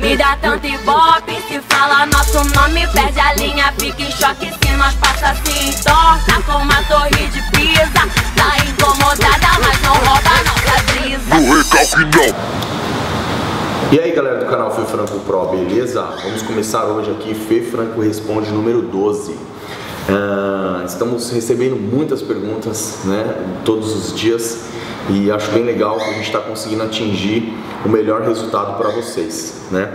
Me dá tanto ibope, se fala nosso nome, perde a linha, fica em choque se nós passa assim. Torta com uma torre de pisa, tá incomodada, mas não rouba nossa brisa. No recalque não. E aí galera do canal Fê Franco Pro, beleza? Vamos começar hoje aqui, Fê Franco Responde número 12. Estamos recebendo muitas perguntas, né, todos os dias, e acho bem legal que a gente está conseguindo atingir o melhor resultado para vocês, né?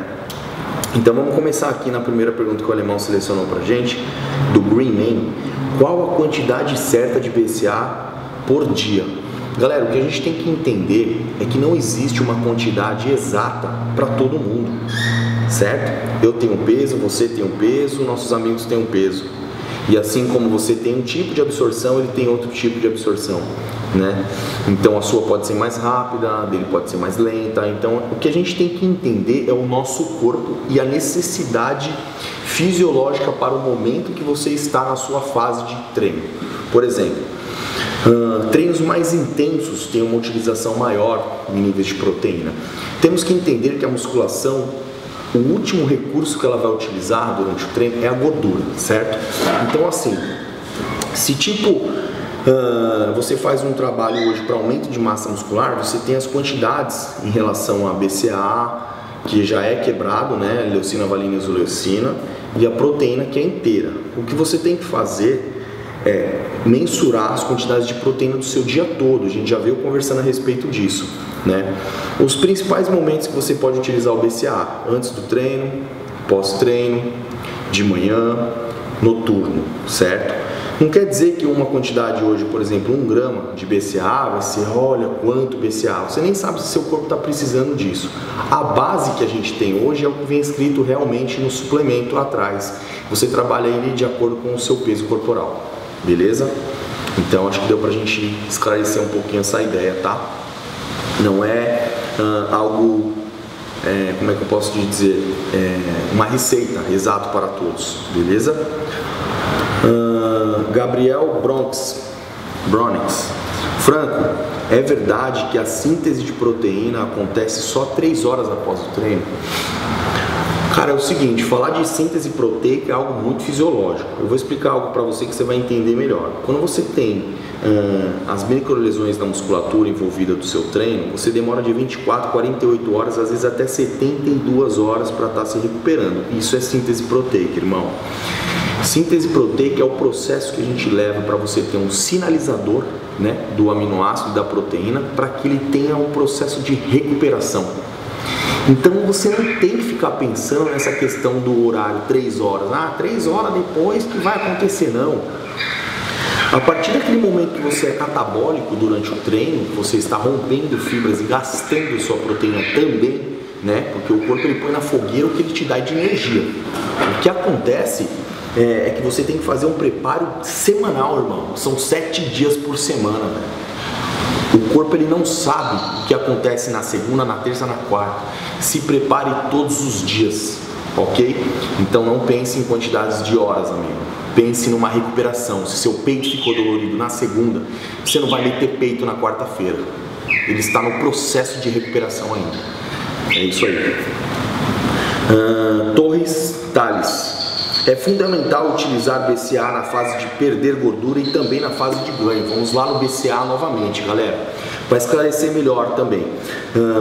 Então vamos começar aqui na primeira pergunta que o alemão selecionou pra gente, do Green Man. Qual a quantidade certa de BCA por dia? Galera, o que a gente tem que entender é que não existe uma quantidade exata para todo mundo, certo? Eu tenho um peso, você tem um peso, nossos amigos têm um peso. E assim como você tem um tipo de absorção, ele tem outro tipo de absorção, né? Então a sua pode ser mais rápida, a dele pode ser mais lenta. Então o que a gente tem que entender é o nosso corpo e a necessidade fisiológica para o momento que você está na sua fase de treino. Por exemplo, treinos mais intensos têm uma utilização maior em níveis de proteína. Temos que entender que a musculação, o último recurso que ela vai utilizar durante o treino é a gordura, certo? Então assim, se você faz um trabalho hoje para aumento de massa muscular, você tem as quantidades em relação a BCAA, que já é quebrado, né? Leucina, valina e isoleucina, e a proteína que é inteira. O que você tem que fazer é mensurar as quantidades de proteína do seu dia todo. A gente já veio conversando a respeito disso, né? Os principais momentos que você pode utilizar o BCAA: antes do treino, pós-treino, de manhã, noturno, certo? Não quer dizer que uma quantidade hoje, por exemplo, 1 grama de BCAA vai ser, olha quanto BCAA. Você nem sabe se seu corpo está precisando disso. A base que a gente tem hoje é o que vem escrito realmente no suplemento atrás. Você trabalha ele de acordo com o seu peso corporal. Beleza? Então acho que deu pra gente esclarecer um pouquinho essa ideia, tá? Não é algo, como é que eu posso te dizer, uma receita exato para todos, beleza? Gabriel Bronx, Franco, é verdade que a síntese de proteína acontece só 3 horas após o treino? Cara, é o seguinte, falar de síntese proteica é algo muito fisiológico. Eu vou explicar algo para você que você vai entender melhor. Quando você tem as microlesões na musculatura envolvida do seu treino, você demora de 24 a 48 horas, às vezes até 72 horas para estar se recuperando. Isso é síntese proteica, irmão. Síntese proteica é o processo que a gente leva para você ter um sinalizador, né, do aminoácido e da proteína, para que ele tenha um processo de recuperação. Então você não tem que ficar pensando nessa questão do horário 3 horas. 3 horas depois que vai acontecer, não. A partir daquele momento que você é catabólico durante o treino, você está rompendo fibras e gastando sua proteína também, né? Porque o corpo ele põe na fogueira o que ele te dá de energia. O que acontece é que você tem que fazer um preparo semanal, irmão. São 7 dias por semana, velho. O corpo ele não sabe o que acontece na segunda, na terça, na quarta. Se prepare todos os dias, ok? Então não pense em quantidades de horas, amigo. Pense numa recuperação. Se seu peito ficou dolorido na segunda, você não vai meter peito na quarta-feira. Ele está no processo de recuperação ainda. É isso aí. Torres Tales. É fundamental utilizar BCA na fase de perder gordura e também na fase de ganho. Vamos lá no BCA novamente, galera, para esclarecer melhor também.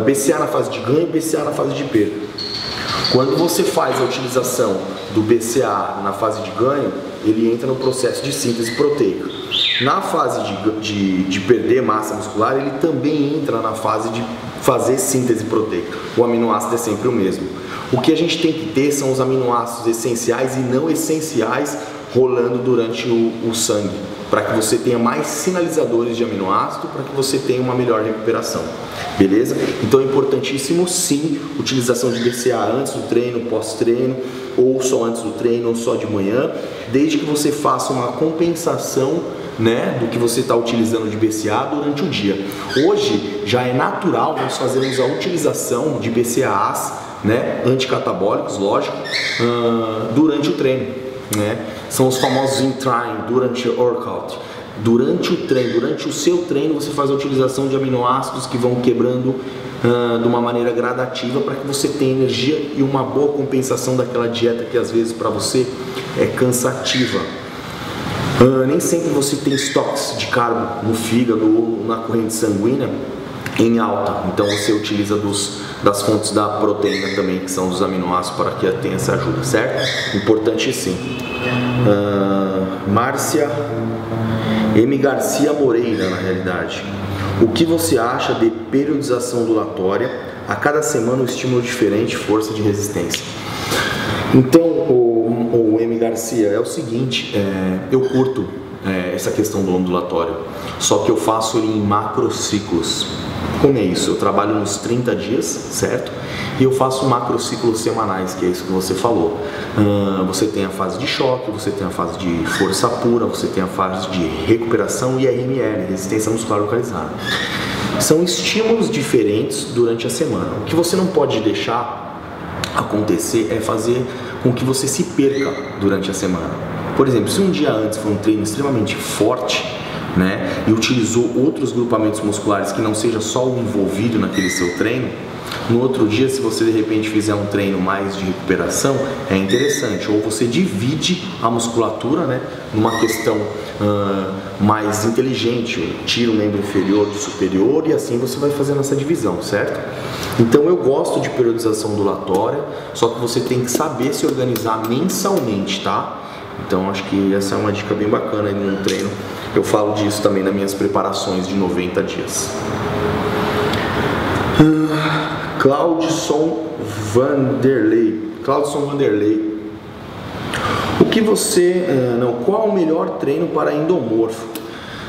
BCA na fase de ganho e BCA na fase de perda. Quando você faz a utilização do BCA na fase de ganho, ele entra no processo de síntese proteica. Na fase de perder massa muscular, ele também entra na fase de fazer síntese proteica. O aminoácido é sempre o mesmo. O que a gente tem que ter são os aminoácidos essenciais e não essenciais rolando durante o sangue, para que você tenha mais sinalizadores de aminoácido, para que você tenha uma melhor recuperação, beleza? Então é importantíssimo sim, utilização de BCA antes do treino, pós-treino, ou só antes do treino, ou só de manhã, desde que você faça uma compensação, né, do que você está utilizando de BCA durante o dia. Hoje já é natural nós fazermos a utilização de BCAAs, né, anticatabólicos, lógico, durante o treino, né? São os famosos in train, durante o workout. Durante o treino, durante o seu treino, você faz a utilização de aminoácidos que vão quebrando de uma maneira gradativa para que você tenha energia e uma boa compensação daquela dieta que às vezes para você é cansativa. Nem sempre você tem estoques de carbo no fígado ou na corrente sanguínea em alta, então você utiliza das fontes da proteína também, que são os aminoácidos, para que tenha essa ajuda, certo? Importante sim. Márcia M. Garcia Moreira, na realidade. O que você acha de periodização ondulatória? A cada semana um estímulo diferente, força de resistência. Então, o M. Garcia, é o seguinte, eu curto essa questão do ondulatório, só que eu faço ele em macrociclos. Como é isso? Eu trabalho nos 30 dias, certo? E eu faço macrociclos semanais, que é isso que você falou. Você tem a fase de choque, você tem a fase de força pura, você tem a fase de recuperação e RML, resistência muscular localizada. São estímulos diferentes durante a semana. O que você não pode deixar acontecer é fazer com que você se perca durante a semana. Por exemplo, se um dia antes foi um treino extremamente forte, né, e utilizou outros grupamentos musculares que não seja só o envolvido naquele seu treino, no outro dia, se você de repente fizer um treino mais de recuperação, é interessante. Ou você divide a musculatura, né, numa questão mais inteligente, tira o membro inferior do superior e assim você vai fazendo essa divisão, certo? Então eu gosto de periodização ondulatória, só que você tem que saber se organizar mensalmente, tá? Então acho que essa é uma dica bem bacana aí no treino. Eu falo disso também nas minhas preparações de 90 dias. Claudson Vanderlei. Qual o melhor treino para endomorfo?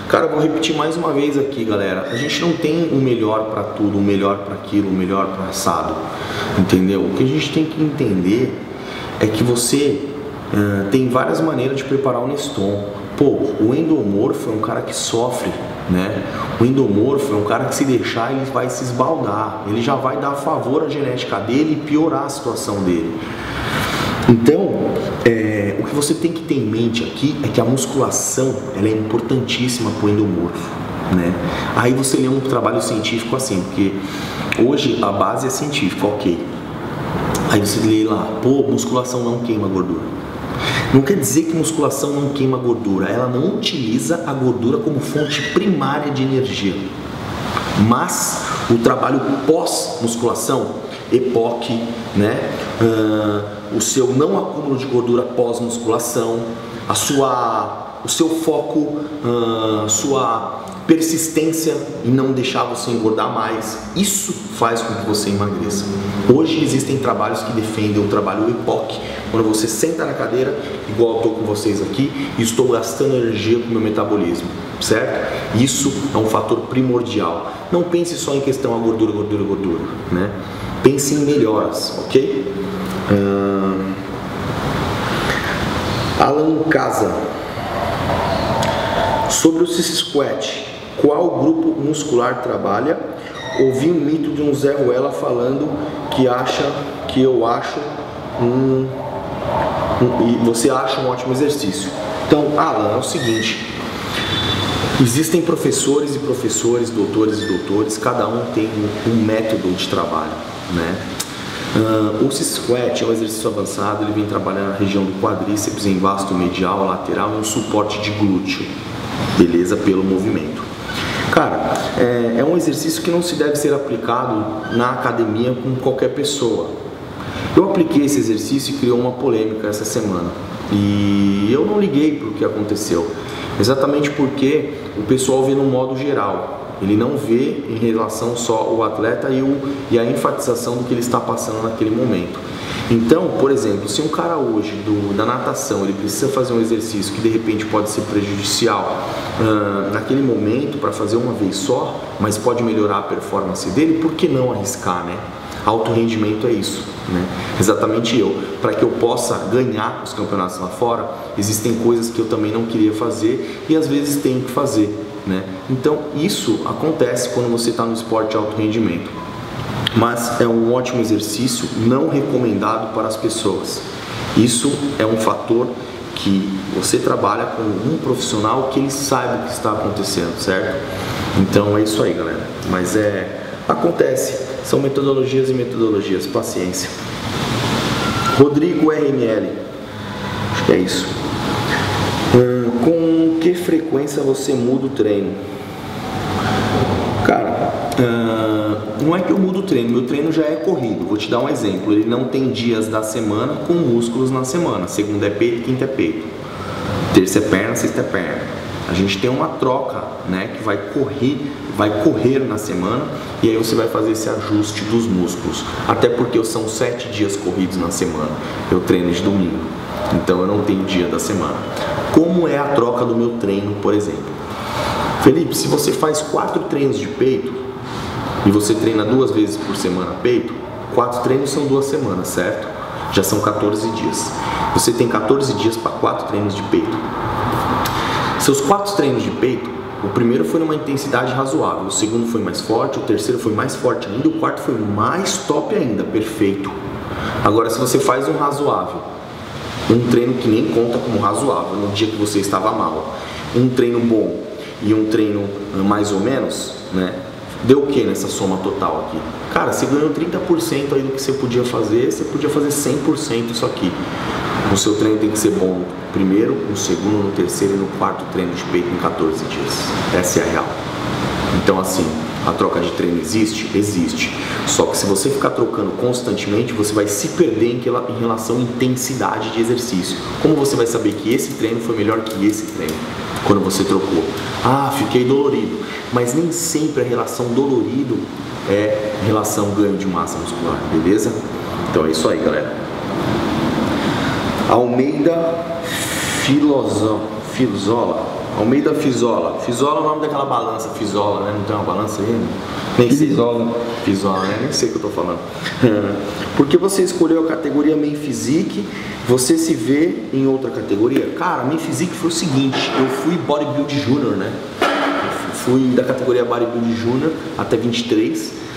Cara, eu vou repetir mais uma vez aqui, galera. A gente não tem o melhor para tudo, o melhor para aquilo, o melhor para assado, entendeu? O que a gente tem que entender é que você tem várias maneiras de preparar o Neston. Pô, o endomorfo é um cara que sofre, né? O endomorfo é um cara que, se deixar, ele vai se esbaldar, ele já vai dar favor à genética dele e piorar a situação dele. Então, o que você tem que ter em mente aqui é que a musculação, ela é importantíssima para o endomorfo, né? Aí você lê um trabalho científico assim, porque hoje a base é científica, ok. Aí você lê lá, pô, musculação não queima gordura. Não quer dizer que musculação não queima gordura, ela não utiliza a gordura como fonte primária de energia. Mas o trabalho pós-musculação, EPOC, né? O seu não acúmulo de gordura pós-musculação, o seu foco, a sua persistência em não deixar você engordar mais, isso faz com que você emagreça. Hoje existem trabalhos que defendem o trabalho EPOC, quando você senta na cadeira, igual eu estou com vocês aqui, e estou gastando energia com o meu metabolismo, certo? Isso é um fator primordial. Não pense só em questão a gordura, né? Pense em melhoras, ok? Alan Casa. Sobre o Squat, qual grupo muscular trabalha? Ouvi um mito de um Zé Ruela falando que eu acho e você acha um ótimo exercício. Então, Alan, é o seguinte, existem professores e professores, doutores e doutores, cada um tem um método de trabalho, né? O Squat é um exercício avançado, ele vem trabalhar na região do quadríceps, em vasto medial, lateral e um suporte de glúteo, beleza? Pelo movimento. Cara, é um exercício que não se deve ser aplicado na academia com qualquer pessoa. Eu apliquei esse exercício e criou uma polêmica essa semana. E eu não liguei para o que aconteceu. Exatamente porque o pessoal vê no modo geral. Ele não vê em relação só o atleta e a enfatização do que ele está passando naquele momento. Então, por exemplo, se um cara hoje da natação, ele precisa fazer um exercício que de repente pode ser prejudicial naquele momento para fazer uma vez só, mas pode melhorar a performance dele, por que não arriscar, né? Alto rendimento é isso, né? Exatamente para que eu possa ganhar os campeonatos lá fora, existem coisas que eu também não queria fazer e às vezes tenho que fazer, né? Então isso acontece quando você está no esporte de alto rendimento, mas é um ótimo exercício, não recomendado para as pessoas. Isso é um fator que você trabalha com um profissional que ele saiba o que está acontecendo, certo? Então é isso aí, galera. Mas acontece. São metodologias e metodologias, paciência. Rodrigo RML, acho que é isso. Com que frequência você muda o treino? Cara, não é que eu mudo o treino, meu treino já é corrido. Vou te dar um exemplo, ele não tem dias da semana com músculos na semana. Segunda é peito, quinta é peito. Terça é perna, sexta é perna. A gente tem uma troca, né, que vai correr na semana, e aí você vai fazer esse ajuste dos músculos. Até porque são 7 dias corridos na semana. Eu treino de domingo, então eu não tenho dia da semana. Como é a troca do meu treino, por exemplo? Felipe, se você faz 4 treinos de peito e você treina 2 vezes por semana peito, 4 treinos são 2 semanas, certo? Já são 14 dias. Você tem 14 dias para 4 treinos de peito. Seus 4 treinos de peito, o primeiro foi numa intensidade razoável, o segundo foi mais forte, o terceiro foi mais forte ainda, o quarto foi mais top ainda, perfeito. Agora, se você faz um razoável, um treino que nem conta como razoável, no dia que você estava mal, um treino bom e um treino mais ou menos, né? Deu o que nessa soma total aqui? Cara, você ganhou 30% aí do que você podia fazer 100% isso aqui. O seu treino tem que ser bom no primeiro, no segundo, no terceiro e no quarto treino de peito em 14 dias. Essa é a real. Então assim, a troca de treino existe? Existe. Só que se você ficar trocando constantemente, você vai se perder em relação à intensidade de exercício. Como você vai saber que esse treino foi melhor que esse treino? Quando você trocou. Ah, fiquei dolorido. Mas nem sempre a relação dolorido é relação ganho de massa muscular, beleza? Então é isso aí, galera. Almeida Fizola. Almeida Fizola. Fizola é o nome daquela balança. Fizola, né? Não tem uma balança aí? Nem sei. Fizola, né? Nem sei o que eu tô falando. Por que você escolheu a categoria Main Physique? Você se vê em outra categoria? Cara, Main Physique foi o seguinte. Eu fui Bodybuild Junior, né? Eu fui da categoria Bodybuild Junior até 23.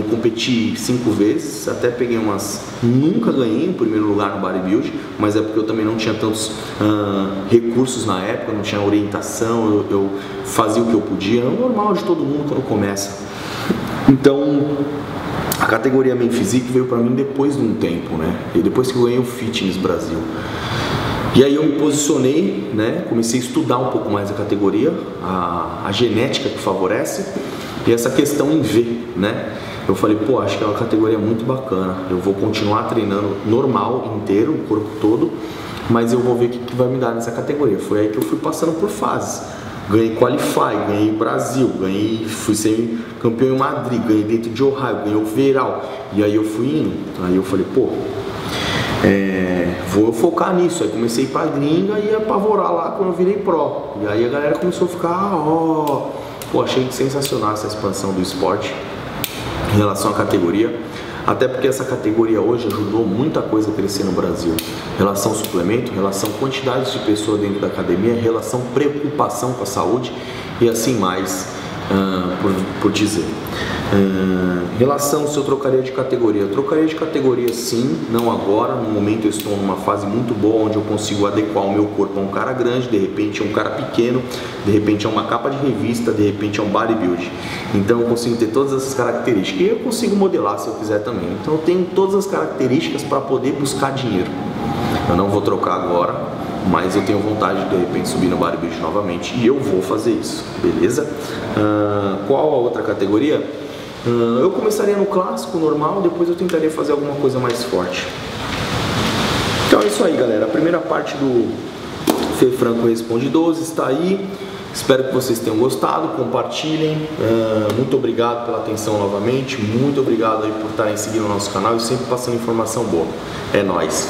Competi 5 vezes, até peguei umas... Nunca ganhei o primeiro lugar no bodybuild, mas é porque eu também não tinha tantos recursos na época, não tinha orientação, eu fazia o que eu podia, é o normal de todo mundo quando começa. Então, a categoria Main Physique veio pra mim depois de um tempo, né? E depois que eu ganhei o Fitness Brasil. E aí eu me posicionei, né? Comecei a estudar um pouco mais a categoria, a genética que favorece e essa questão em V, né? Eu falei, pô, acho que é uma categoria muito bacana. Eu vou continuar treinando normal, inteiro, o corpo todo, mas eu vou ver o que vai me dar nessa categoria. Foi aí que eu fui passando por fases. Ganhei Qualify, ganhei Brasil, fui ser campeão em Madrid, ganhei dentro de Ohio, ganhei o Overall. E aí eu fui indo. Aí eu falei, pô, vou focar nisso. Aí comecei a ir pra gringa e apavorar lá quando eu virei pro. E aí a galera começou a ficar, pô, achei sensacional essa expansão do esporte em relação à categoria, até porque essa categoria hoje ajudou muita coisa a crescer no Brasil. Relação suplemento, relação quantidade de pessoas dentro da academia, relação preocupação com a saúde e assim mais, por dizer. Relação se eu trocaria de categoria. Eu trocaria de categoria sim, não agora. No momento eu estou numa fase muito boa onde eu consigo adequar o meu corpo a um cara grande, de repente a um cara pequeno, de repente a uma capa de revista, de repente a um bodybuild. Então eu consigo ter todas essas características e eu consigo modelar se eu quiser também. Então eu tenho todas as características para poder buscar dinheiro. Eu não vou trocar agora, mas eu tenho vontade de repente subir no bodybuild novamente e eu vou fazer isso, beleza? Qual a outra categoria? Eu começaria no clássico, normal, depois eu tentaria fazer alguma coisa mais forte. Então é isso aí, galera. A primeira parte do Fê Franco Responde 12 está aí. Espero que vocês tenham gostado, compartilhem. Muito obrigado pela atenção novamente. Muito obrigado aí por estarem seguindo o nosso canal e sempre passando informação boa. É nóis.